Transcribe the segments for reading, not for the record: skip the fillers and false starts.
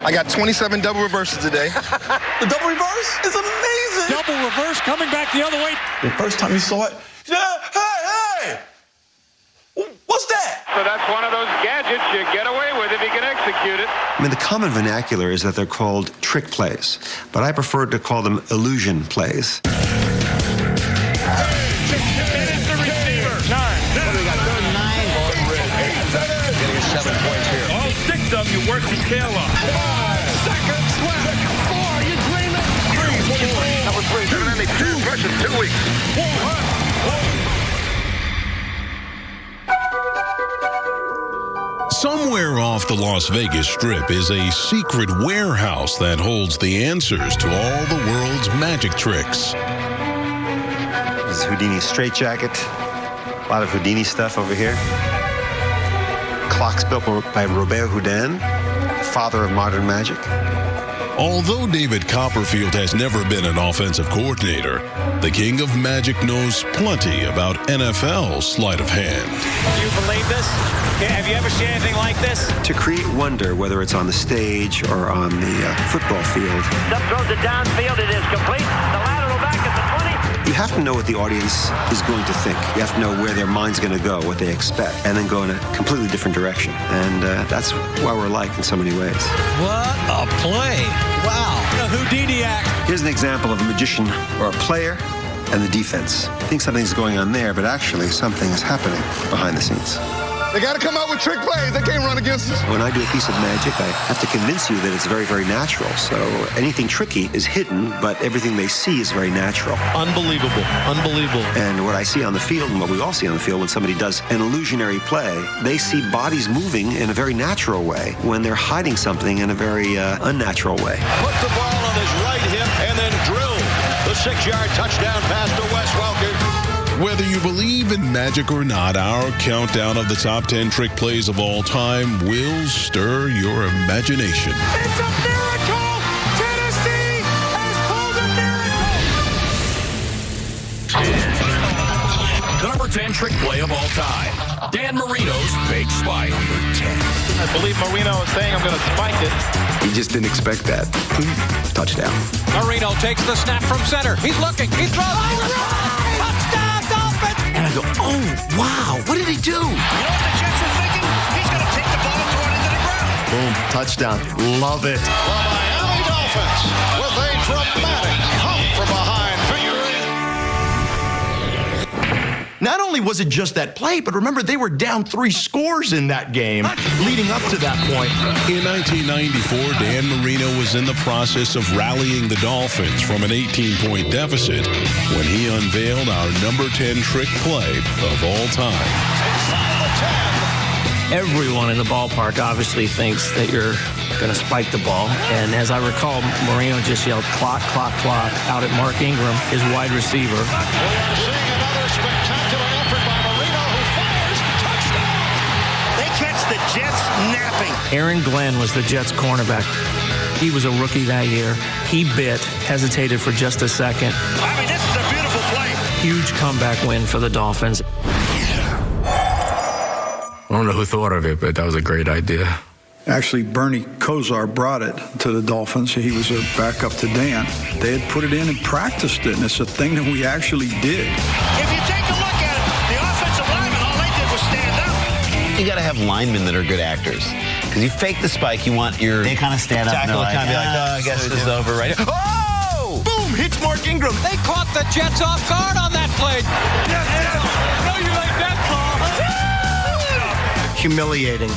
I got 27 double reverses today. The double reverse is amazing. Double reverse coming back the other way. The first time you saw it, hey! What's that? So that's one of those gadgets you get away with if you can execute it. I mean, the common vernacular is that they're called trick plays, but I prefer to call them illusion plays. All 6 of you work your tail off. 5 seconds left. 4, you dreaming? 3, 4. Number 3, evidently 2 versus 2 weeks. 4. Somewhere off the Las Vegas Strip is a secret warehouse that holds the answers to all the world's magic tricks. This is Houdini's straitjacket. A lot of Houdini stuff over here. Clocks built by Robert Houdin, father of modern magic. Although David Copperfield has never been an offensive coordinator, the King of Magic knows plenty about NFL sleight of hand. Do you believe this? Have you ever seen anything like this? To create wonder, whether it's on the stage or on the football field, Some throws it downfield. It is complete. The lateral back at the 20. you have to know what the audience is going to think. You have to know where their mind's going to go, what they expect, and then go in a completely different direction. And that's why we're alike in so many ways. What a play. Wow. The Houdini act. Here's an example of a magician or a player and the defense. I think something's going on there, but actually something is happening behind the scenes. They got to come out with trick plays. They can't run against us. When I do a piece of magic, I have to convince you that it's very, very natural. So anything tricky is hidden, but everything they see is very natural. Unbelievable. Unbelievable. And what I see on the field and what we all see on the field when somebody does an illusionary play, they see bodies moving in a very natural way when they're hiding something in a very unnatural way. Put the ball on his right hip and then drill the 6-yard touchdown pass to Wes Welker. Whether you believe in magic or not, our countdown of the top 10 trick plays of all time will stir your imagination. It's a miracle! Tennessee has pulled a miracle! The number 10 trick play of all time. Dan Marino's fake spike. Number 10. I believe Marino is saying I'm going to spike it. He just didn't expect that. Touchdown. Marino takes the snap from center. He's looking. He throws. Touchdown, Dolphins! And I go, oh, wow, what did he do? You know what the Jets are thinking? He's going to take the ball and throw it into the ground. Boom, touchdown. Love it. The Miami Dolphins with a dramatic come from behind figure. Not only was it just that play, but remember, they were down 3 scores in that game leading up to that point. In 1994, Dan Marino was in the process of rallying the Dolphins from an 18-point deficit when he unveiled our number 10 trick play of all time. Everyone in the ballpark obviously thinks that you're going to spike the ball. And as I recall, Marino just yelled, clock, clock, clock, out at Mark Ingram, his wide receiver. We are seeing another spectacular effort by Marino, who fires. Touchdown! They catch the Jets napping. Aaron Glenn was the Jets cornerback. He was a rookie that year. He bit, hesitated for just a second. I mean, this is a beautiful play. Huge comeback win for the Dolphins. I don't know who thought of it, but that was a great idea. Actually, Bernie Kosar brought it to the Dolphins. He was a backup to Dan. They had put it in and practiced it, and it's a thing that we actually did. If you take a look at it, the offensive linemen, all they did was stand up. You got to have linemen that are good actors. Because you fake the spike, you want your they kind of stand up and tackle to kind of be like, oh, I guess this is over, right? Oh! Boom! Hits Mark Ingram. They caught the Jets off guard on that play. Yes, yes. No, you like that ball. Humiliating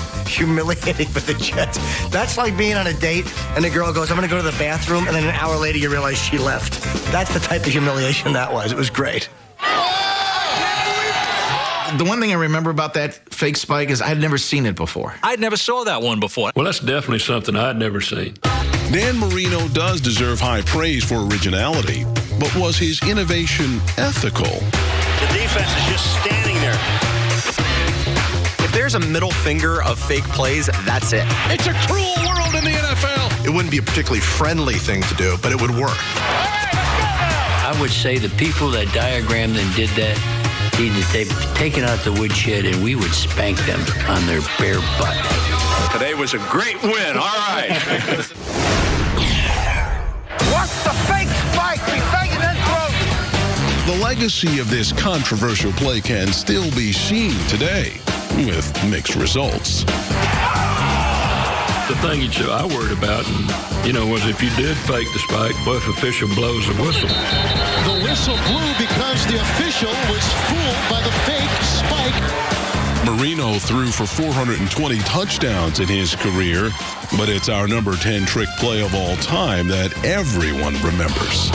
for the Jets. That's like being on a date and the girl goes, I'm going to go to the bathroom, and then an hour later you realize she left. That's the type of humiliation that was. It was great. The one thing I remember about that fake spike is I had never seen it before. I never saw that one before. Well, that's definitely something I'd never seen. Dan Marino does deserve high praise for originality, but was his innovation ethical? The defense is just standing there. If there's a middle finger of fake plays, that's it. It's a cruel world in the NFL. It wouldn't be a particularly friendly thing to do, but it would work. I would say the people that diagrammed and did that needed to be taken out the woodshed, and we would spank them on their bare butt. Today was a great win. All right. What's the fake spike? He's faking and throws. The legacy of this controversial play can still be seen today with mixed results. The thing I worried about, was if you did fake the spike, what if official blows the whistle? The whistle blew because the official was fooled by the fake spike. Marino threw for 420 touchdowns in his career, but it's our number 10 trick play of all time that everyone remembers.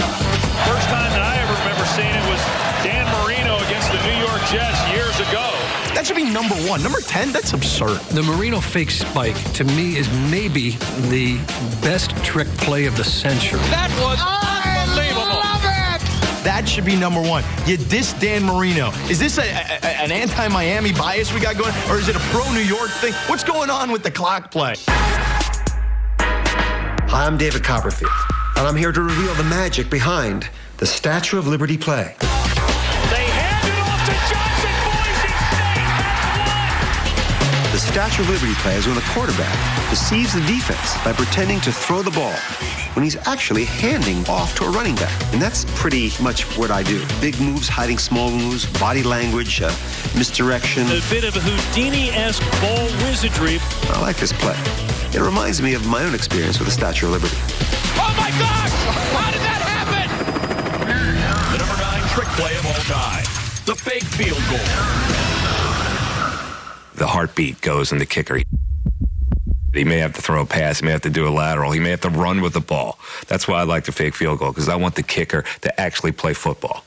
First time that I ever remember seeing it was Dan Marino against the New York Jets years ago. That should be number 1. Number 10, that's absurd. The Marino fake spike, to me, is maybe the best trick play of the century. That was unbelievable. That should be number 1. You diss Dan Marino. Is this an anti-Miami bias we got going, or is it a pro-New York thing? What's going on with the clock play? Hi, I'm David Copperfield, and I'm here to reveal the magic behind the Statue of Liberty play. They hand it off to Johnson. Boise State has won. The Statue of Liberty play is when the quarterback deceives the defense by pretending to throw the ball when he's actually handing off to a running back. And that's pretty much what I do. Big moves, hiding small moves, body language, misdirection. A bit of a Houdini-esque ball wizardry. I like this play. It reminds me of my own experience with the Statue of Liberty. Oh my gosh! How did that happen? The number 9 trick play of all time. The fake field goal. The heartbeat goes in the kicker. He may have to throw a pass. He may have to do a lateral. He may have to run with the ball. That's why I like the fake field goal, because I want the kicker to actually play football.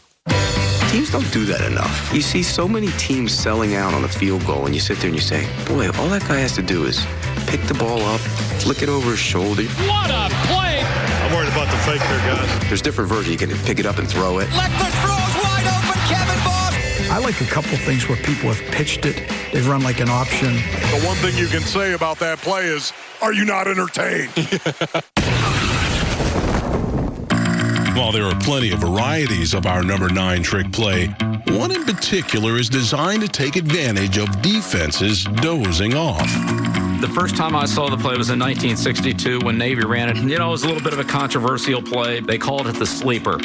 Teams don't do that enough. You see so many teams selling out on a field goal, and you sit there and you say, boy, all that guy has to do is pick the ball up, flick it over his shoulder. What a play! I'm worried about the fake there, guys. There's different versions. You can pick it up and throw it. Let the throws wide open, Kevin Boss. I like a couple things where people have pitched it. They've run like an option. The one thing you can say about that play is, are you not entertained? While there are plenty of varieties of our number 9 trick play, one in particular is designed to take advantage of defenses dozing off. The first time I saw the play was in 1962 when Navy ran it. It was a little bit of a controversial play. They called it the sleeper.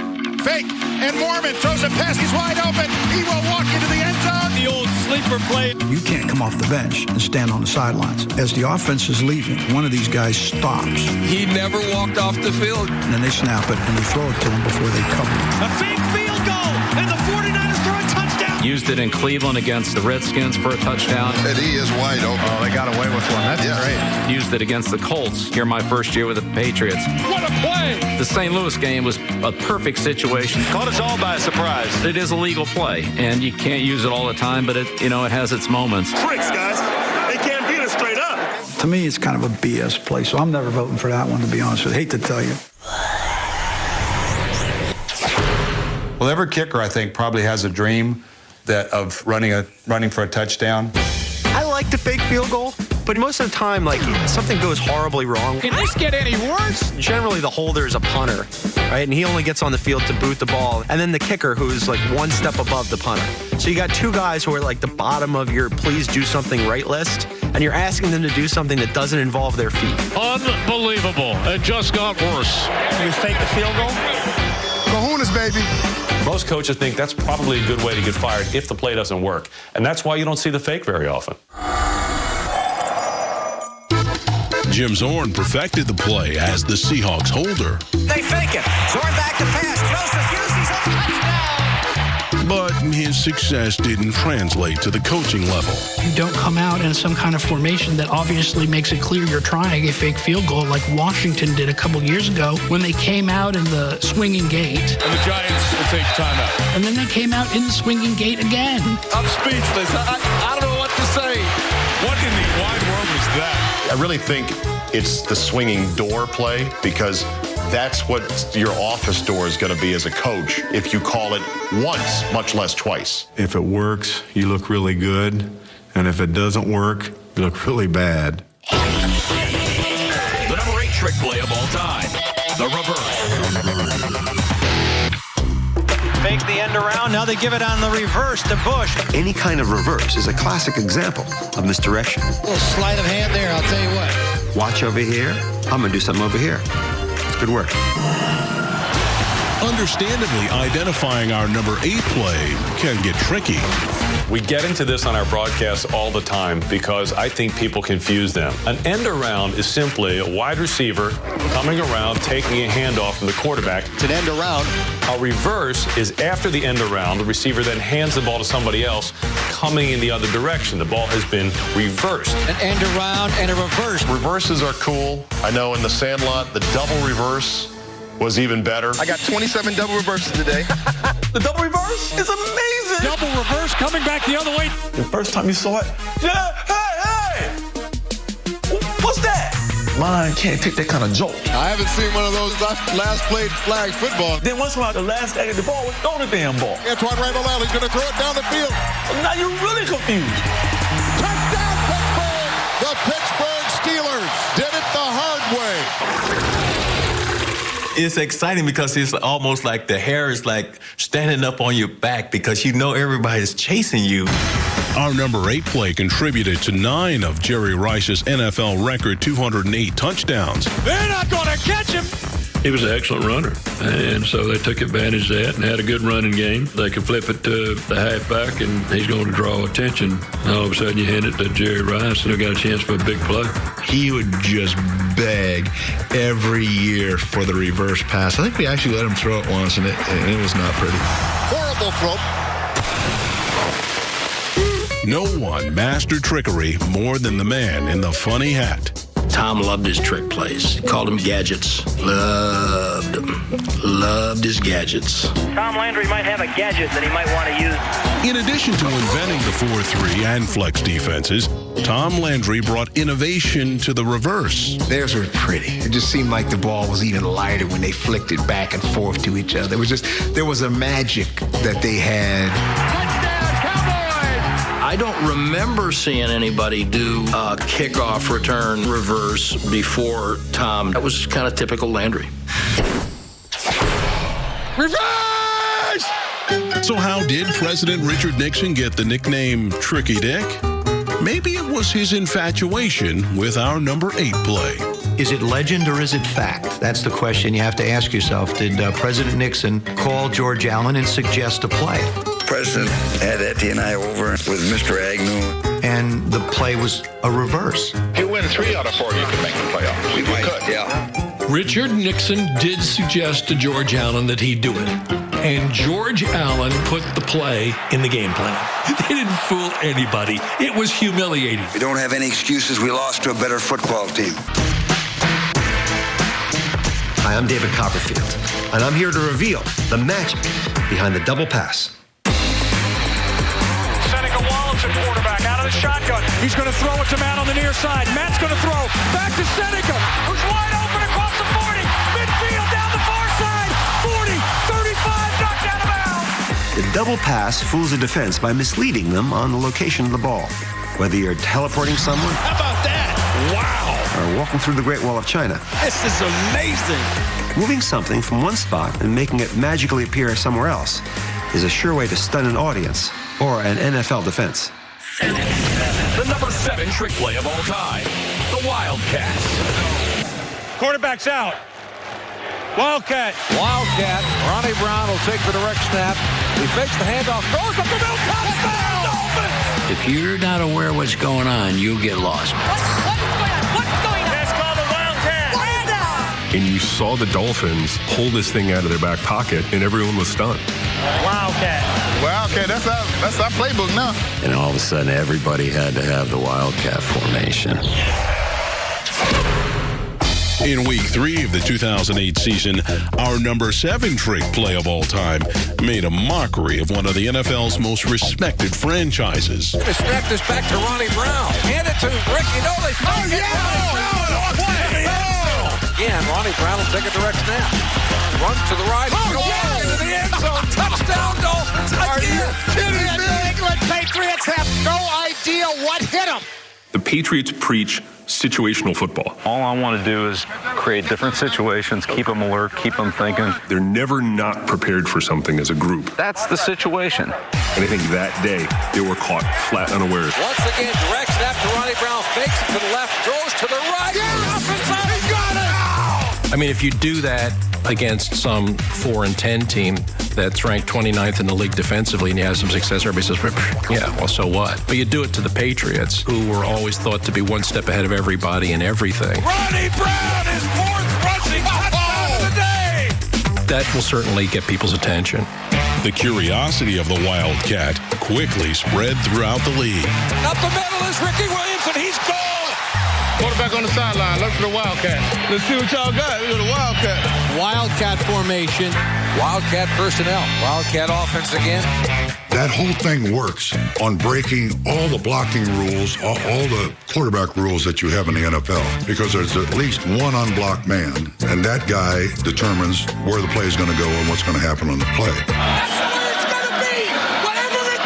Fake, and Mormon throws a pass. He's wide open. He will walk into the end zone. The old sleeper play. You can't come off the bench and stand on the sidelines. As the offense is leaving, one of these guys stops. He never walked off the field. And then they snap it and they throw it to him before they cover it. A fake field goal, and the 49ers throw a touchdown. Used it in Cleveland against the Redskins for a touchdown. And he is wide open. Oh, they got away with one. That's great. Used it against the Colts here my first year with the Patriots. What a play! The St. Louis game was a perfect situation. Caught us all by surprise. It is a legal play, and you can't use it all the time, but it has its moments. Tricks, guys. They can't beat us straight up. To me, it's kind of a BS play, so I'm never voting for that one, to be honest with you. I hate to tell you. Well, every kicker, I think, probably has a dream of running for a touchdown. I like the fake field goal, but most of the time, something goes horribly wrong. Can this get any worse? Generally, the holder is a punter, right? And he only gets on the field to boot the ball. And then the kicker, who's one step above the punter. So you got two guys who are the bottom of your please do something right list, and you're asking them to do something that doesn't involve their feet. Unbelievable. It just got worse. You fake the field goal? Kahunas, baby. Most coaches think that's probably a good way to get fired if the play doesn't work. And that's why you don't see the fake very often. Jim Zorn perfected the play as the Seahawks holder. They fake it. Zorn back to pass. Joseph Hughes on touchdown. But his success didn't translate to the coaching level. You don't come out in some kind of formation that obviously makes it clear you're trying a fake field goal like Washington did a couple years ago when they came out in the swinging gate. And the Giants will take timeout. And then they came out in the swinging gate again. I'm speechless. I don't know what to say. What in the wide world was that? I really think it's the swinging door play because that's what your office door is going to be as a coach if you call it once, much less twice. If it works, you look really good. And if it doesn't work, you look really bad. The number 8 trick play of all time, the reverse. Fake the end around. Brown. Now they give it on the reverse to Bush. Any kind of reverse is a classic example of misdirection. A little sleight of hand there, I'll tell you what. Watch over here. I'm going to do something over here. It's good work. Understandably, identifying our number 8 play can get tricky. We get into this on our broadcasts all the time because I think people confuse them. An end around is simply a wide receiver coming around, taking a handoff from the quarterback. It's an end around. A reverse is after the end around. The receiver then hands the ball to somebody else coming in the other direction. The ball has been reversed. An end around and a reverse. Reverses are cool. I know in the Sandlot, the double reverse was even better. I got 27 double reverses today. The double reverse is amazing. Double reverse coming back the other way. The first time you saw it, yeah, hey! What's that? Mine can't take that kind of jolt. I haven't seen one of those last played flag football. Then once in a while, the last guy at the ball was throw the damn ball. Antoine Randall He's going to throw it down the field. Now you're really confused. Touchdown, Pittsburgh! The Pittsburgh Steelers did it the hard way. It's exciting because it's almost like the hair is like standing up on your back because you know everybody's chasing you. Our number 8 play contributed to 9 of Jerry Rice's NFL record 208 touchdowns. They're not going to catch him. He was an excellent runner, and so they took advantage of that and had a good running game. They could flip it to the halfback, and he's going to draw attention. All of a sudden, you hand it to Jerry Rice, and they got a chance for a big play. He would just beg every year for the reverse pass. I think we actually let him throw it once, and it was not pretty. Horrible throw. No one mastered trickery more than the man in the funny hat. Tom loved his trick plays. He called them gadgets. Loved them. Loved his gadgets. Tom Landry might have a gadget that he might want to use. In addition to inventing the 4-3 and flex defenses, Tom Landry brought innovation to the reverse. Theirs were pretty. It just seemed like the ball was even lighter when they flicked it back and forth to each other. There was a magic that they had. I don't remember seeing anybody do a kickoff return reverse before Tom. That was kind of typical Landry. Reverse! So how did President Richard Nixon get the nickname Tricky Dick? Maybe it was his infatuation with our number 8 play. Is it legend or is it fact? That's the question you have to ask yourself. Did President Nixon call George Allen and suggest a play? The president had Etty and I over with Mr. Agnew. And the play was a reverse. If you win 3 out of 4, you can make the playoffs. We might, could. Yeah. Richard Nixon did suggest to George Allen that he do it. And George Allen put the play in the game plan. They didn't fool anybody. It was humiliating. We don't have any excuses. We lost to a better football team. Hi, I'm David Copperfield, and I'm here to reveal the magic behind the double pass. Seneca Wallace at quarterback out of the shotgun. He's going to throw it to Matt on the near side. Matt's going to throw back to Seneca, who's wide open across the 40. Midfield down the far side. 40, 35, knocked out of bounds. The double pass fools a defense by misleading them on the location of the ball. Whether you're teleporting someone, How about that? Wow. or walking through the Great Wall of China, This is amazing. moving something from one spot and making it magically appear somewhere else is a sure way to stun an audience or an NFL defense. The number 7 trick play of all time, the Wildcats. Quarterback's out. Wildcat. Wildcat. Ronnie Brown will take the direct snap. He fakes the handoff. Throws up the middle. Touchdown! If you're not aware what's going on, you'll get lost. That's called a Wildcat. And you saw the Dolphins pull this thing out of their back pocket, and everyone was stunned. Wildcat. Wildcat, that's our playbook now. And all of a sudden, everybody had to have the Wildcat formation. In week 3 of the 2008 season, our number 7 trick play of all time made a mockery of one of the NFL's most respected franchises. Going to snap this back to Ronnie Brown. Hand it to Ricky Nolley. Oh, yeah! Again, Ronnie Brown will take a direct snap. Runs to the right. Oh, yeah! Into the end zone. Touchdown, Dolphins. Are you kidding me? The England Patriots have no idea what hit them. The Patriots preach situational football. All I want to do is create different situations, keep them alert, keep them thinking. They're never not prepared for something as a group. That's the situation. And I think that day, they were caught flat unawares. Once again, direct snap to Ronnie Brown, fakes it to the left, throws to the right. Yeah, up inside, he got it! I mean, if you do that against some 4-10 team that's ranked 29th in the league defensively and you have some success, everybody says, yeah, well, so what? But you do it to the Patriots, who were always thought to be one step ahead of everybody and everything. Ronnie Brown is fourth rushing touchdown of the day! That will certainly get people's attention. The curiosity of the Wildcat quickly spread throughout the league. Up the middle is Ricky Williams, and he's gone! Quarterback on the sideline. Look for the Wildcat. Let's see what y'all got. Look at the Wildcat. Wildcat formation. Wildcat personnel. Wildcat offense again. That whole thing works on breaking all the blocking rules, all the quarterback rules that you have in the NFL, because there's at least one unblocked man, and that guy determines where the play is going to go and what's going to happen on the play. That's where it's going to be, whatever it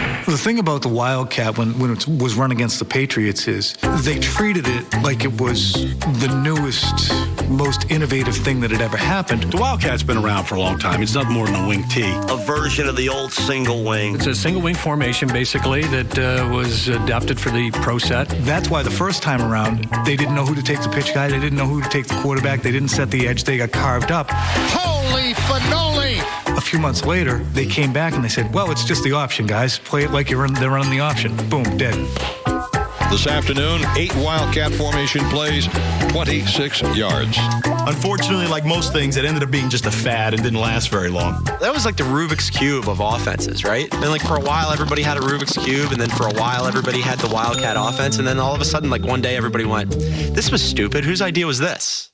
takes. The thing about the Wildcat when it was run against the Patriots is they treated it like it was the newest, most innovative thing that had ever happened. The Wildcat's been around for a long time. It's nothing more than a wing T. A version of the old single wing. It's a single wing formation, basically, that was adapted for the pro set. That's why the first time around, they didn't know who to take the pitch guy. They didn't know who to take the quarterback. They didn't set the edge. They got carved up. Holy fannoli! A few months later, they came back and they said, well, it's just the option, guys. Play it like they're running the option. Boom, dead. This afternoon, 8 Wildcat formation plays, 26 yards. Unfortunately, like most things, it ended up being just a fad and didn't last very long. That was like the Rubik's Cube of offenses, right? And like for a while, everybody had a Rubik's Cube, and then for a while, everybody had the Wildcat offense, and then all of a sudden, like one day, everybody went, this was stupid. Whose idea was this?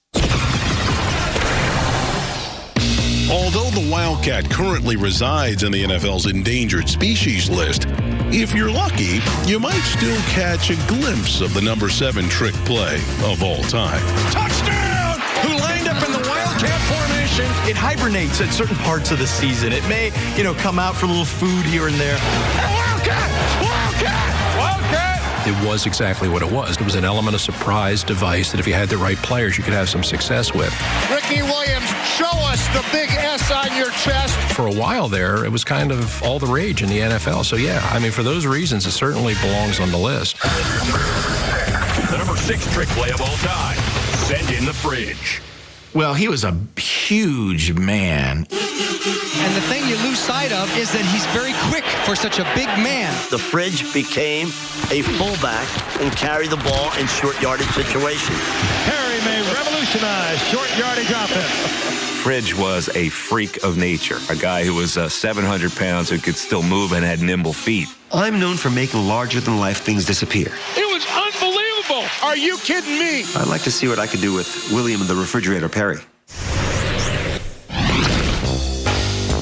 Although the Wildcat currently resides in the NFL's endangered species list, if you're lucky, you might still catch a glimpse of the number 7 trick play of all time. Touchdown! Who lined up in the Wildcat formation? It hibernates at certain parts of the season. It may, come out for a little food here and there. Wildcat! Wildcat! Wildcat! It was exactly what it was. It was an element of surprise device that if you had the right players, you could have some success with. Ricky Williams, show us the big S on your chest. For a while there, it was kind of all the rage in the NFL. So, yeah, I mean, for those reasons, it certainly belongs on the list. The number 6 trick play of all time. Send in the fridge. Well, he was a huge man. And the thing you lose sight of is that he's very quick for such a big man. The fridge became a fullback and carried the ball in short yardage situations. Harry may revolutionize short yardage offense. Fridge was a freak of nature, a guy who was 700 pounds who could still move and had nimble feet. I'm known for making larger-than-life things disappear. It was unbelievable. Are you kidding me? I'd like to see what I could do with William the Refrigerator Perry.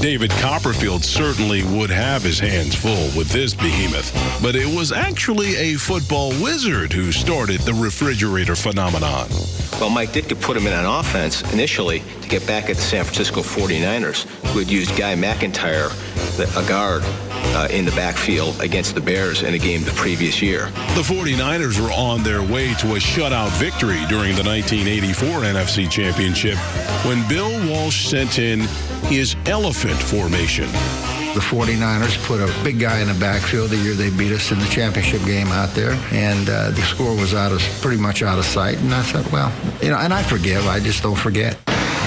David Copperfield certainly would have his hands full with this behemoth, but it was actually a football wizard who started the refrigerator phenomenon. Well, Mike Ditka put him in on offense initially to get back at the San Francisco 49ers, who had used Guy McIntyre, a guard, in the backfield against the Bears in a game the previous year. The 49ers were on their way to a shutout victory during the 1984 NFC Championship when Bill Walsh sent in his elephant formation. The 49ers put a big guy in the backfield the year they beat us in the championship game out there, and the score was pretty much out of sight. And I said, well, and I forgive. I just don't forget.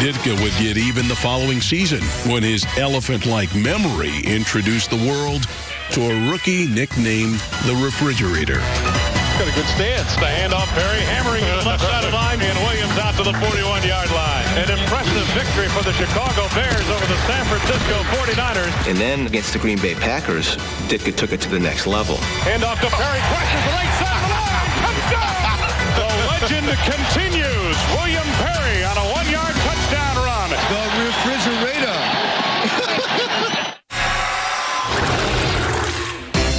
Ditka would get even the following season when his elephant-like memory introduced the world to a rookie nicknamed the Refrigerator. Got a good stance. The handoff, Perry hammering to the left side of the line, and Williams out to the 41-yard line. An impressive victory for the Chicago Bears over the San Francisco 49ers. And then against the Green Bay Packers, Ditka took it to the next level. Handoff to Perry, crashes the right side of the line. Touchdown! The legend continues. William Perry on a 1-yard touchdown run. The Refrigerator.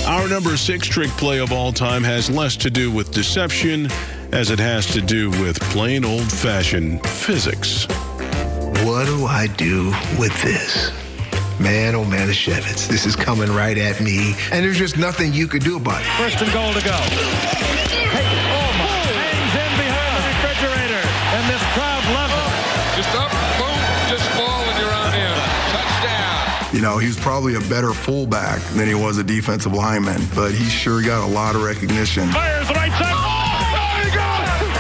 Our number 6 trick play of all time has less to do with deception as it has to do with plain old-fashioned physics. What do I do with this? man, oh man, Shevitz, this is coming right at me. And there's just nothing you could do about it. First and goal to go. Hey, oh my. Hangs in behind the refrigerator. And this crowd loves it. Just up, boom, just fall, and you're on in. Touchdown. You know, he was probably a better fullback than he was a defensive lineman, but he sure got a lot of recognition. Fires the right side. Oh, there you go.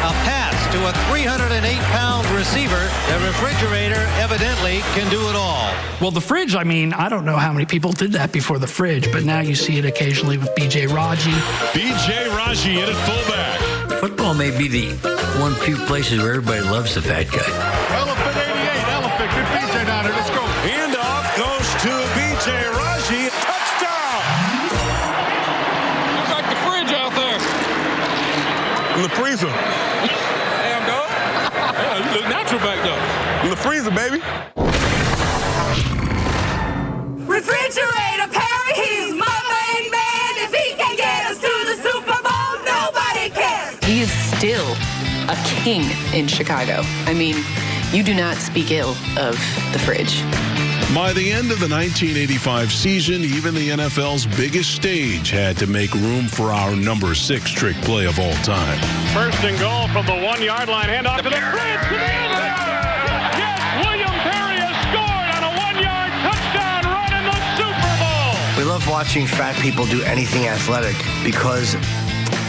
A pass to a 308-pound receiver. The refrigerator evidently can do it all. Well, the fridge, I mean, I don't know how many people did that before the fridge, but now you see it occasionally with B.J. Raji. B.J. Raji in at fullback. Football may be the one few places where everybody loves the fat guy. Elephant 88, Elephant, good B.J. down there, let's go. Handoff goes to B.J. Raji. Touchdown! Looks like the fridge out there. In the freezer. Damn, dog. Yeah, you look natural back there. In the freezer, baby. Refrigerator Perry, he's my main man. If he can get us to the Super Bowl, nobody cares. He is still a king in Chicago. I mean, you do not speak ill of the fridge. By the end of the 1985 season, even the NFL's biggest stage had to make room for our number 6 trick play of all time. First and goal from the 1-yard line. Handoff to the fridge to the end zone. Yes, William Perry has scored on a 1-yard touchdown run in the Super Bowl. We love watching fat people do anything athletic because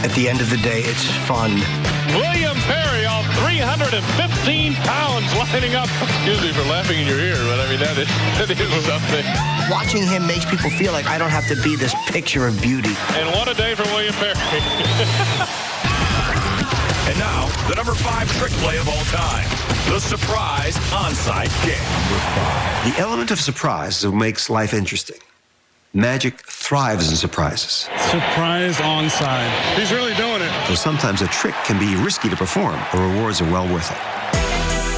at the end of the day, it's fun. William Perry, all 315 pounds, lining up. Excuse me for laughing in your ear, but I mean, that is something. Watching him makes people feel like I don't have to be this picture of beauty. And what a day for William Perry. And now, the number 5 trick play of all time. The surprise onside kick. The element of surprise is what makes life interesting. Magic thrives in surprises. Surprise onside. He's really doing it. So sometimes a trick can be risky to perform. The rewards are well worth it.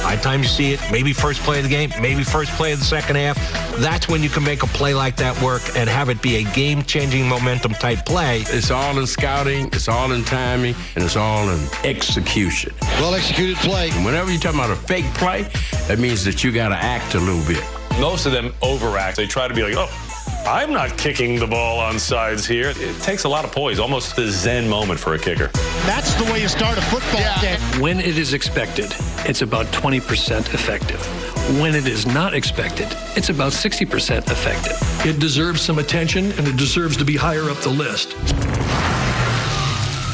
By the time you see it, maybe first play of the game, maybe first play of the second half, that's when you can make a play like that work and have it be a game-changing momentum type play. It's all in scouting, it's all in timing, and it's all in execution. Well-executed play. And whenever you're talking about a fake play, that means that you got to act a little bit. Most of them overact. They try to be like, oh, I'm not kicking the ball on sides here. It takes a lot of poise, almost the Zen moment for a kicker. That's the way you start a football game. When it is expected, it's about 20% effective. When it is not expected, it's about 60% effective. It deserves some attention, and it deserves to be higher up the list.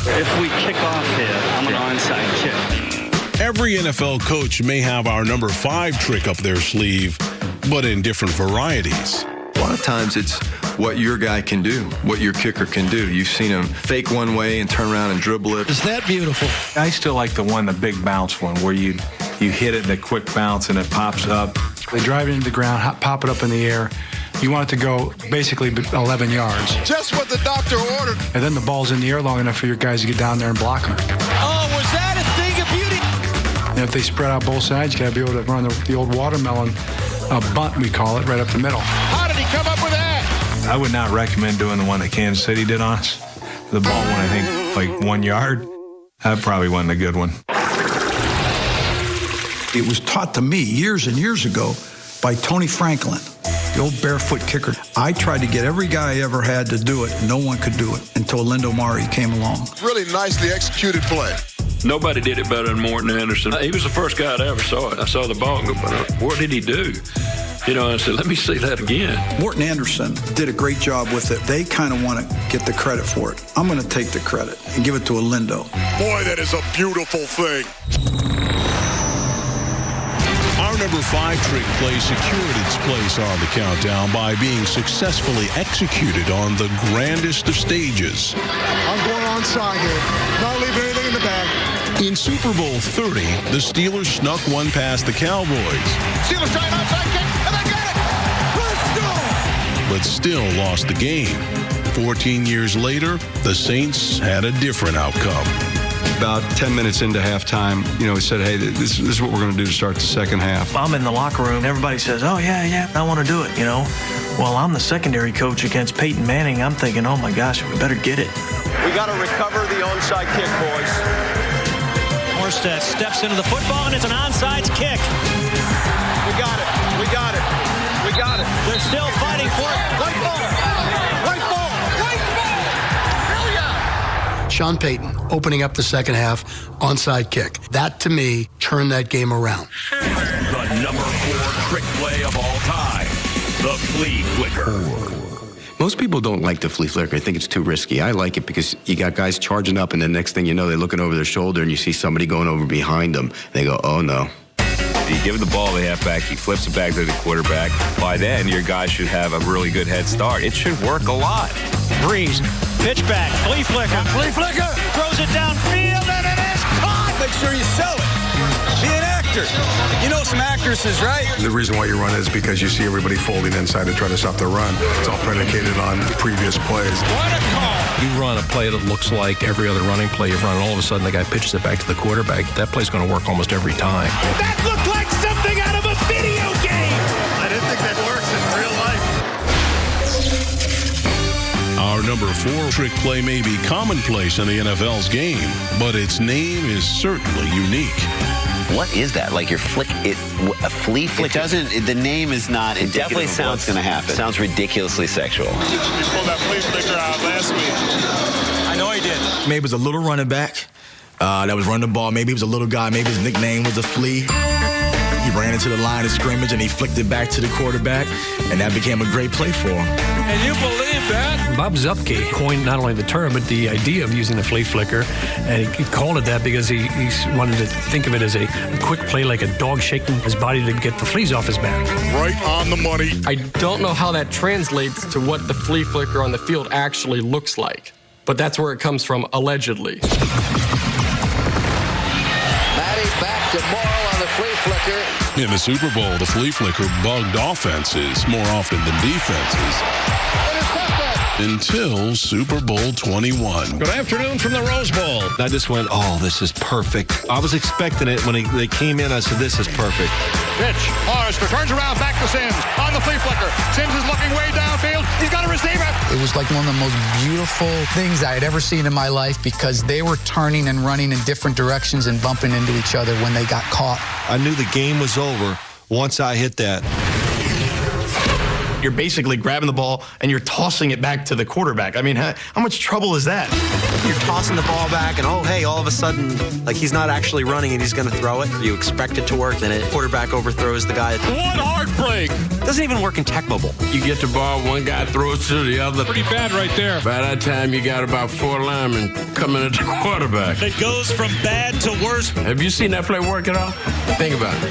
If we kick off here, I'm an onside kick. Every NFL coach may have our number 5 trick up their sleeve, but in different varieties. A lot of times it's what your guy can do, what your kicker can do. You've seen him fake one way and turn around and dribble it. Is that beautiful? I still like the big bounce one, where you hit it, the quick bounce, and it pops up. They drive it into the ground, pop it up in the air. You want it to go basically 11 yards. Just what the doctor ordered. And then the ball's in the air long enough for your guys to get down there and block them. Oh, was that a thing of beauty? And if they spread out both sides, you got to be able to run the old watermelon bunt, we call it, right up the middle. How did he come up with that? I would not recommend doing the one that Kansas City did on us. The ball went, I think, like 1 yard. That probably wasn't a good one. It was taught to me years and years ago by Tony Franklin, the old barefoot kicker. I tried to get every guy I ever had to do it. No one could do it until Lindo Mari came along. Really nicely executed play. Nobody did it better than Morton Anderson. He was the first guy that ever saw it. I saw the ball and go, what did he do? You know, I said, let me see that again. Morton Anderson did a great job with it. They kind of want to get the credit for it. I'm going to take the credit and give it to a Lindo. Boy, that is a beautiful thing. Our number 5 trick play secured its place on the countdown by being successfully executed on the grandest of stages. I'm going onside here. Not leaving anything in the bag. In Super Bowl 30, the Steelers snuck one past the Cowboys. Steelers trying onside kick, and they got it! Let's go! But still lost the game. 14 years later, the Saints had a different outcome. About 10 minutes into halftime, we said, hey, this is what we're going to do to start the second half. I'm in the locker room. Everybody says, oh, yeah, I want to do it, Well, I'm the secondary coach against Peyton Manning. I'm thinking, oh, my gosh, we better get it. We got to recover the onside kick, boys. Morstead steps into the football, and it's an onside kick. We got it. We got it. They're still fighting for it. Right ball. Right ball. Right ball. Hell yeah. Sean Payton opening up the second half, onside kick. That, to me, turned that game around. The number 4 trick play of all time. The flea flicker. Most people don't like the flea flicker. I think it's too risky. I like it because you got guys charging up, and the next thing you know, they're looking over their shoulder, and you see somebody going over behind them. They go, oh, no. You give the ball to the halfback, he flips it back to the quarterback. By then, your guy should have a really good head start. It should work a lot. Breeze, pitch back, flea flicker. Flea flicker throws it downfield, and it is caught. Make sure you sell it. Be an actor. You know some actresses, right? The reason why you run is because you see everybody folding inside to try to stop the run. It's all predicated on previous plays. What a call. You run a play that looks like every other running play you've run, and all of a sudden the guy pitches it back to the quarterback. That play's going to work almost every time. That looked like something out of a video game. I didn't think that works in real life. Our number 4 trick play may be commonplace in the NFL's game, but its name is certainly unique. What is that? Like your flick, a flea flicker? The name is not indicative. It definitely sounds going to happen. Sounds ridiculously sexual. You pulled that flea flicker out last week. I know he did. Maybe it was a little running back that was running the ball. Maybe he was a little guy. Maybe his nickname was a flea. He ran into the line of scrimmage and he flicked it back to the quarterback, and that became a great play for him. And you believe that? Bob Zuppke coined not only the term, but the idea of using the flea flicker, and he called it that because he wanted to think of it as a quick play, like a dog shaking his body to get the fleas off his back. Right on the money. I don't know how that translates to what the flea flicker on the field actually looks like, but that's where it comes from, allegedly. Matty back to Morrow on the flea flicker. In the Super Bowl, the flea flicker bugged offenses more often than defenses. Until Super Bowl 21. Good afternoon from the Rose Bowl. I just went, oh, this is perfect. I was expecting it when they came in. I said, this is perfect. Pitch. Forrester turns around back to Sims on the flea flicker. Sims is looking way downfield. He's got a receiver. It was like one of the most beautiful things I had ever seen in my life because they were turning and running in different directions and bumping into each other when they got caught. I knew the game was over once I hit that. You're basically grabbing the ball and you're tossing it back to the quarterback. I mean, how much trouble is that? You're tossing the ball back, and all of a sudden, like he's not actually running and he's going to throw it. You expect it to work, then a quarterback overthrows the guy. What heartbreak! Doesn't even work in Tecmo Bowl. You get the ball, one guy throws to the other. Pretty bad right there. By that time, you got about 4 linemen coming at the quarterback. It goes from bad to worse. Have you seen that play work at all? Think about it.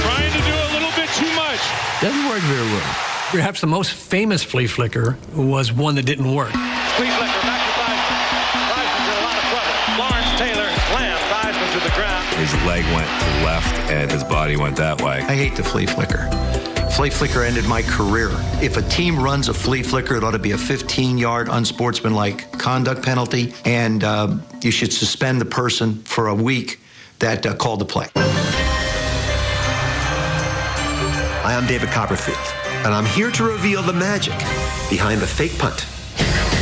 Trying to do a little bit too much. Doesn't work very well. Perhaps the most famous flea flicker was one that didn't work. Flea flicker back to Theismann. Theismann's in a lot of trouble. Lawrence Taylor slammed Theismann to the ground. His leg went to the left, and his body went that way. I hate the flea flicker. Flea flicker ended my career. If a team runs a flea flicker, it ought to be a 15-yard unsportsmanlike conduct penalty, and you should suspend the person for a week that called the play. Hi, I'm David Copperfield, and I'm here to reveal the magic behind the fake punt.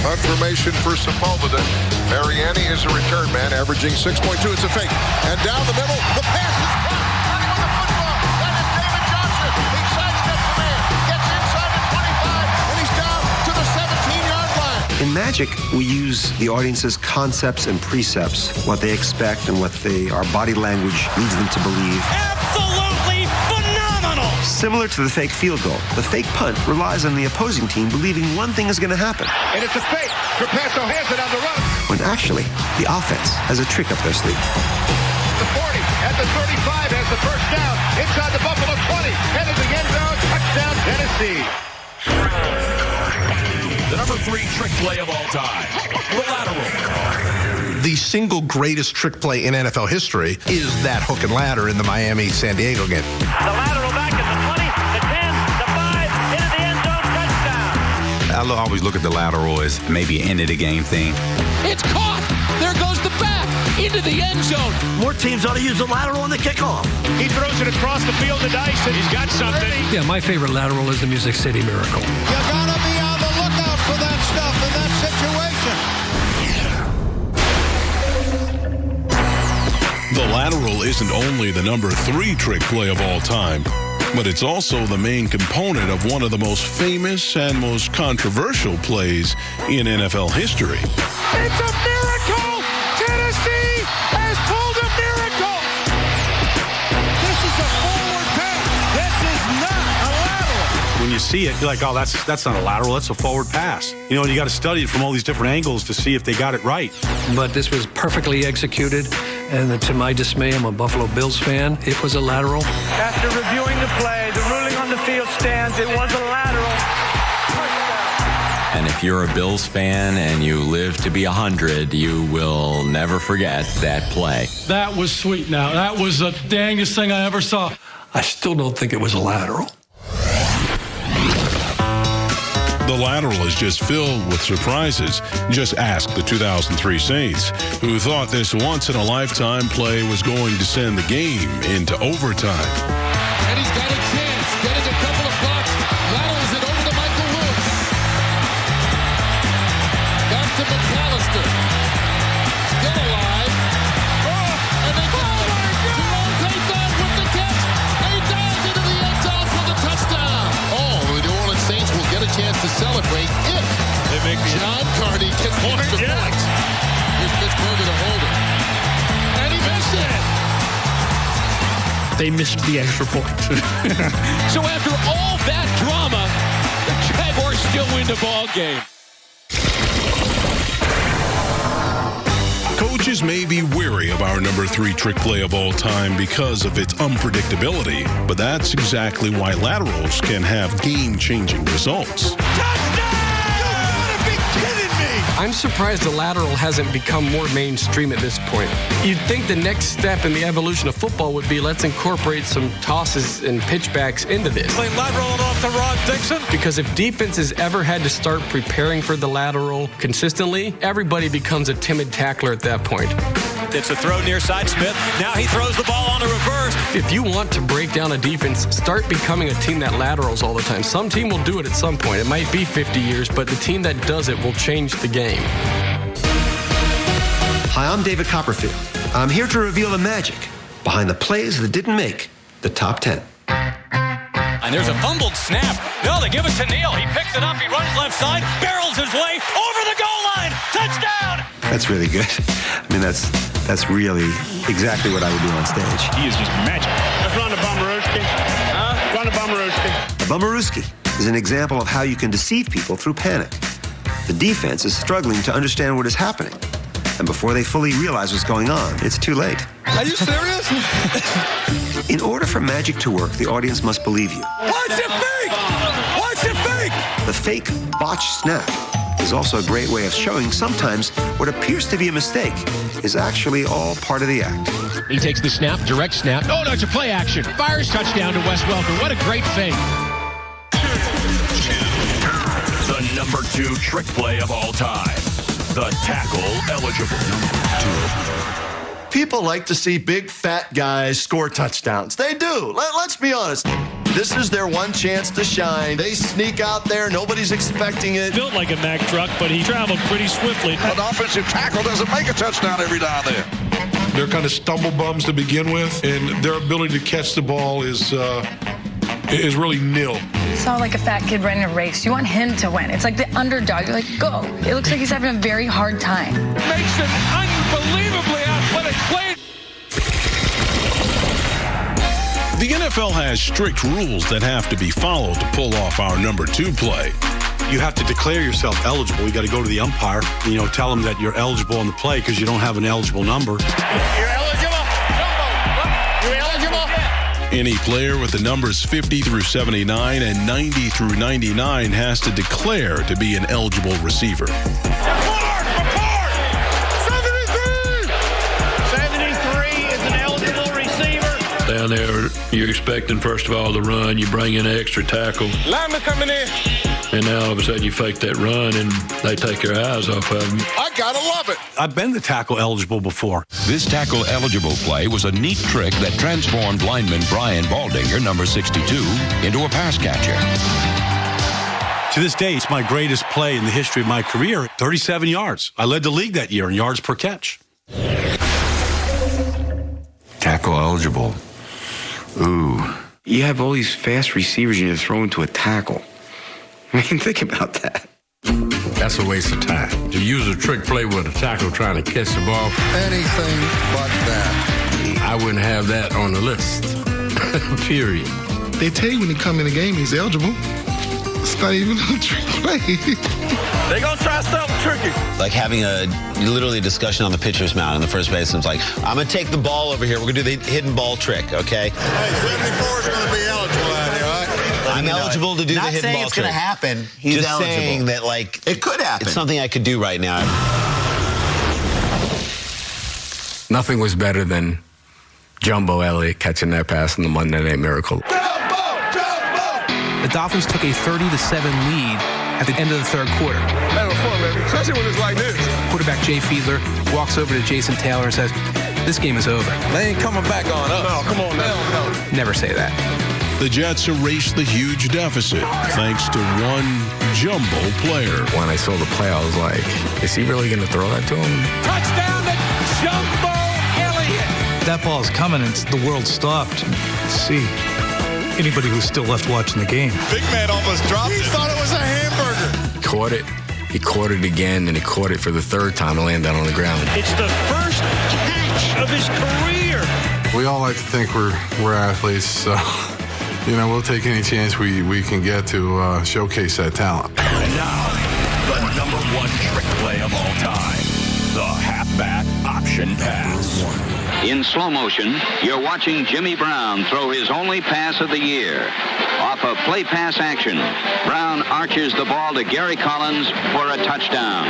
Confirmation for Sepulveda. Mariani is a return man, averaging 6.2. It's a fake. And down the middle, the pass is caught. Running with the football. That is David Johnson. He sidesteps the man, gets inside the 25, and he's down to the 17-yard line. In Magic, we use the audience's concepts and precepts, what they expect and what our body language leads them to believe. Absolutely phenomenal! Similar to the fake field goal, the fake punt relies on the opposing team believing one thing is going to happen. And it's a fake. Trapasso has it on the run. When actually, the offense has a trick up their sleeve. The 40 at the 35 has the first down. Inside the Buffalo 20. Headed to the end zone. Touchdown, Tennessee. The number 3 trick play of all time. The lateral. The single greatest trick play in NFL history is that hook and ladder in the Miami-San Diego game. The lateral back at the 20, the 10, the 5, into the end zone, touchdown. I always look at the lateral as maybe an end-of-the-game thing. It's caught. There goes the back into the end zone. More teams ought to use the lateral on the kickoff. He throws it across the field to Dyson. He's got something. Yeah, my favorite lateral is the Music City Miracle. You gotta be on the lookout for that stuff in that situation. The lateral isn't only the number 3 trick play of all time, But it's also the main component of one of the most famous and most controversial plays in NFL history. It's a miracle! Tennessee has pulled a miracle! This is a forward pass. This is not a lateral. When you see it, you're like, oh, that's not a lateral, that's a forward pass. You know, you got to study it from all these different angles to see if they got it right. But this was perfectly executed, and to my dismay, I'm a Buffalo Bills fan. It was a lateral. After reviewing the play, the ruling on the field stands. It was a lateral. And if you're a Bills fan and you live to be 100, you will never forget that play. That was sweet now. That was the dangest thing I ever saw. I still don't think it was a lateral. The lateral is just filled with surprises. Just ask the 2003 Saints, who thought this once-in-a-lifetime play was going to send the game into overtime. And he's got a chance. Getting a couple of blocks. Laterals it over to Michael Lewis. Back to McAllister. Still alive. And they got it. Jerome Tate with the catch. He dives into the end zone for the touchdown. Oh, the New Orleans Saints will get a chance to celebrate if they make John Carney gets the extra points. Here's Pittsburgh to hold it. And he missed it. They missed the extra point. So after all that drama, the Jaguars still win the ball game. Coaches may be weary of our number 3 trick play of all time because of its unpredictability, but that's exactly why laterals can have game-changing results. I'm surprised the lateral hasn't become more mainstream at this point. You'd think the next step in the evolution of football would be let's incorporate some tosses and pitchbacks into this. They lateral it off to Ron Dixon. Because if defenses ever had to start preparing for the lateral consistently, everybody becomes a timid tackler at that point. It's a throw near side Smith. Now he throws the ball on the reverse. If you want to break down a defense, start becoming a team that laterals all the time. Some team will do it at some point. It might be 50 years, but the team that does it will change the game. Hi, I'm David Copperfield. I'm here to reveal the magic behind the plays that didn't make the top 10. And there's a fumbled snap. No, they give it to Neal. He picks it up. He runs left side, barrels his way over the goal line. Touchdown! That's really good. I mean, that's really exactly what I would do on stage. He is just magic. Let's run the Bomaruski. Run the Bomaruski. A Bomaruski is an example of how you can deceive people through panic. The defense is struggling to understand what is happening. And before they fully realize what's going on, it's too late. Are you serious? In order for magic to work, the audience must believe you. Watch it fake! Watch it fake! The fake botched snap is also a great way of showing sometimes what appears to be a mistake is actually all part of the act. He takes the snap, direct snap. Oh, no, it's a play action. Fires touchdown to Wes Welker. What a great fake. The number 2 trick play of all time. The tackle eligible. People like to see big, fat guys score touchdowns. They do. Let's be honest. This is their one chance to shine. They sneak out there. Nobody's expecting it. Built like a Mack truck, but he traveled pretty swiftly. An offensive tackle doesn't make a touchdown every now and then. They're kind of stumble bums to begin with, and their ability to catch the ball is really nil. It's not like a fat kid running a race. You want him to win. It's like the underdog. You're like, go. It looks like he's having a very hard time. Makes an unbelievably athletic play. The NFL has strict rules that have to be followed to pull off our number 2 play. You have to declare yourself eligible. You got to go to the umpire, tell them that you're eligible on the play because you don't have an eligible number. You're eligible. You're eligible. Any player with the numbers 50 through 79 and 90 through 99 has to declare to be an eligible receiver. Report! 73 is an eligible receiver. Down there, you're expecting, first of all, the run. You bring in an extra tackle. Lineman coming in. And now all of a sudden you fake that run and they take your eyes off of them. I gotta love it. I've been the tackle eligible before. This tackle eligible play was a neat trick that transformed lineman Brian Baldinger, number 62, into a pass catcher. To this day, it's my greatest play in the history of my career. 37 yards. I led the league that year in yards per catch. Tackle eligible. Ooh. You have all these fast receivers and you're throwing to a tackle. I mean, think about that. That's a waste of time. To use a trick play with a tackle trying to catch the ball. Anything but that. I wouldn't have that on the list. Period. They tell you when he come in the game, he's eligible. It's not even a trick play. They gonna try something tricky. Like having a literally a discussion on the pitcher's mound, and the first baseman's like, I'm gonna take the ball over here. We're gonna do the hidden ball trick, okay? Hey, 74 is gonna be eligible out here, all right? I'm eligible to do the hidden ball trick. Not saying it's gonna happen. He's just eligible. saying that, like, it could happen. It's something I could do right now. Nothing was better than Jumbo Elliott catching that pass in the Monday Night Miracle. The Dolphins took a 30-7 lead at the end of the third quarter. That was fun, man, especially when it's like this. Quarterback Jay Fiedler walks over to Jason Taylor and says, this game is over. They ain't coming back on us. No, come on now. No. Never say that. The Jets erased the huge deficit thanks to one Jumbo player. When I saw the play, I was like, is he really going to throw that to him? Touchdown to Jumbo Elliott. That ball's coming and the world stopped. See anybody who's still left watching the game. Big man almost dropped it. He thought it was a hamburger. Caught it. He caught it again, and he caught it for the third time and landed on the ground. It's the first catch of his career. We all like to think we're athletes, so we'll take any chance we can get to showcase that talent. And now, the #1 trick play of all time, the halfback option pass. In slow motion, you're watching Jimmy Brown throw his only pass of the year. Off a play pass action, Brown arches the ball to Gary Collins for a touchdown.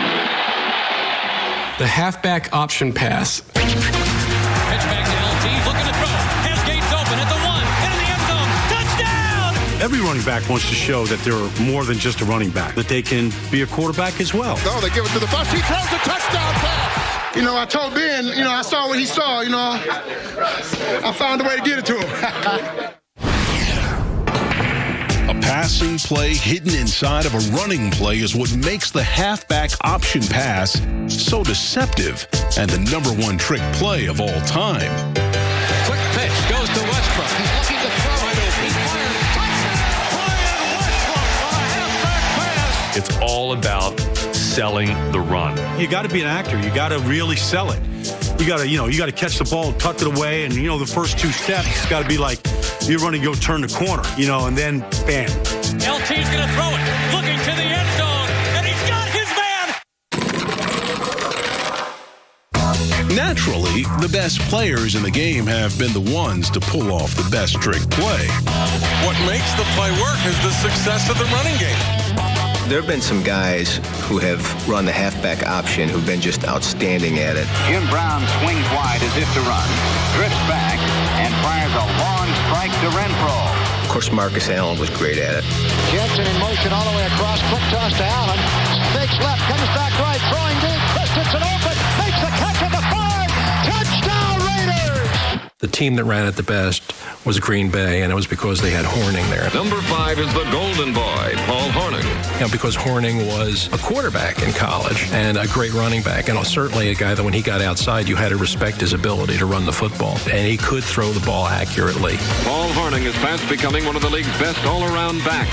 The halfback option pass. Pitch back to LT, looking to throw. Has Gates open at the 1, into the end zone. Touchdown! Every running back wants to show that they're more than just a running back, that they can be a quarterback as well. No, they give it to the bus. He throws a touchdown pass. I told Ben, I saw what he saw, I found a way to get it to him. A passing play hidden inside of a running play is what makes the halfback option pass so deceptive and the #1 trick play of all time. Quick pitch goes to Westbrook. He's looking to throw it. He's fired. Touchdown! Brian Westbrook on a halfback pass. It's all about selling the run. You got to be an actor. You got to really sell it. You got to catch the ball, tuck it away, and the first 2 steps, it's got to be like you're running, go turn the corner, and then bam. LT's going to throw it, looking to the end zone, and he's got his man. Naturally, the best players in the game have been the ones to pull off the best trick play. What makes the play work is the success of the running game. There have been some guys who have run the halfback option who've been just outstanding at it. Jim Brown swings wide as if to run, drifts back, and fires a long strike to Renfro. Of course, Marcus Allen was great at it. Jensen in motion all the way across. Quick toss to Allen. Fakes left, comes back right, throwing deep. Christensen open, makes the catch at the 5. Touchdown Raiders! The team that ran it the best was Green Bay, and it was because they had Horning there. Number 5 is the Golden Boy, Paul Horning. Because Horning was a quarterback in college and a great running back, and certainly a guy that when he got outside, you had to respect his ability to run the football, and he could throw the ball accurately. Paul Horning is fast becoming one of the league's best all-around back.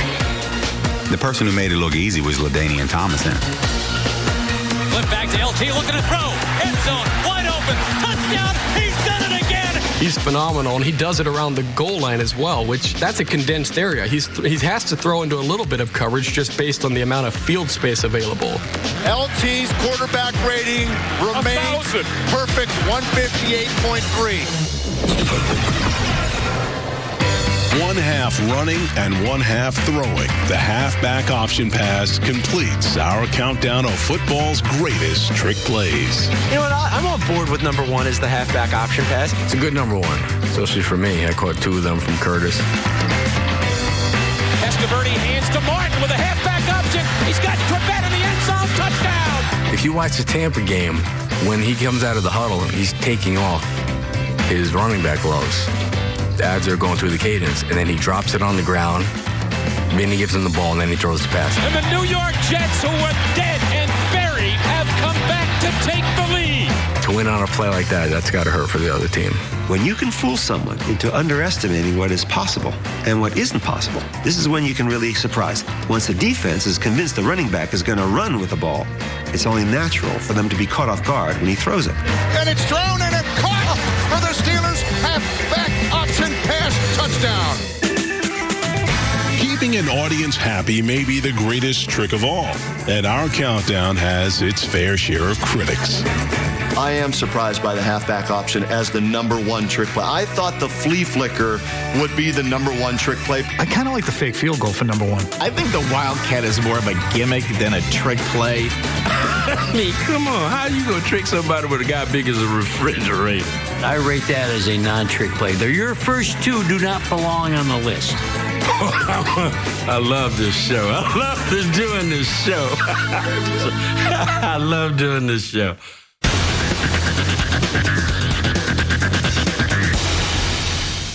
The person who made it look easy was LaDainian Tomlinson. Flip back to LT, looking to throw. End zone, wide open. Touchdown. He's done it again. He's phenomenal, and he does it around the goal line as well, which that's a condensed area. He has to throw into a little bit of coverage just based on the amount of field space available. LT's quarterback rating remains perfect, 158.3. 1/2 running and 1/2 throwing. The halfback option pass completes our countdown of football's greatest trick plays. You know what? I'm on board with #1 as the halfback option pass. It's a good #1, especially for me. I caught 2 of them from Curtis. Testaverde hands to Martin with a halfback option. He's got Trebet in the end zone. Touchdown. If you watch the Tampa game, when he comes out of the huddle, he's taking off his running back gloves. As they're going through the cadence, and then he drops it on the ground, then he gives him the ball, and then he throws the pass. And the New York Jets, who were dead and buried, have come back to take the lead. To win on a play like that, that's got to hurt for the other team. When you can fool someone into underestimating what is possible and what isn't possible, this is when you can really surprise them. Once the defense is convinced the running back is going to run with the ball, it's only natural for them to be caught off guard when he throws it. And it's thrown and it's caught for the Steelers. Halfback option pass touchdown. Keeping an audience happy may be the greatest trick of all, and our countdown has its fair share of critics. I am surprised by the halfback option as the #1 trick play. I thought the flea flicker would be the #1 trick play. I kind of like the fake field goal for #1. I think the Wildcat is more of a gimmick than a trick play. I mean, come on. How are you going to trick somebody with a guy big as a refrigerator? I rate that as a non-trick play. Your first two do not belong on the list. I love this show. I love doing this show. I love doing this show.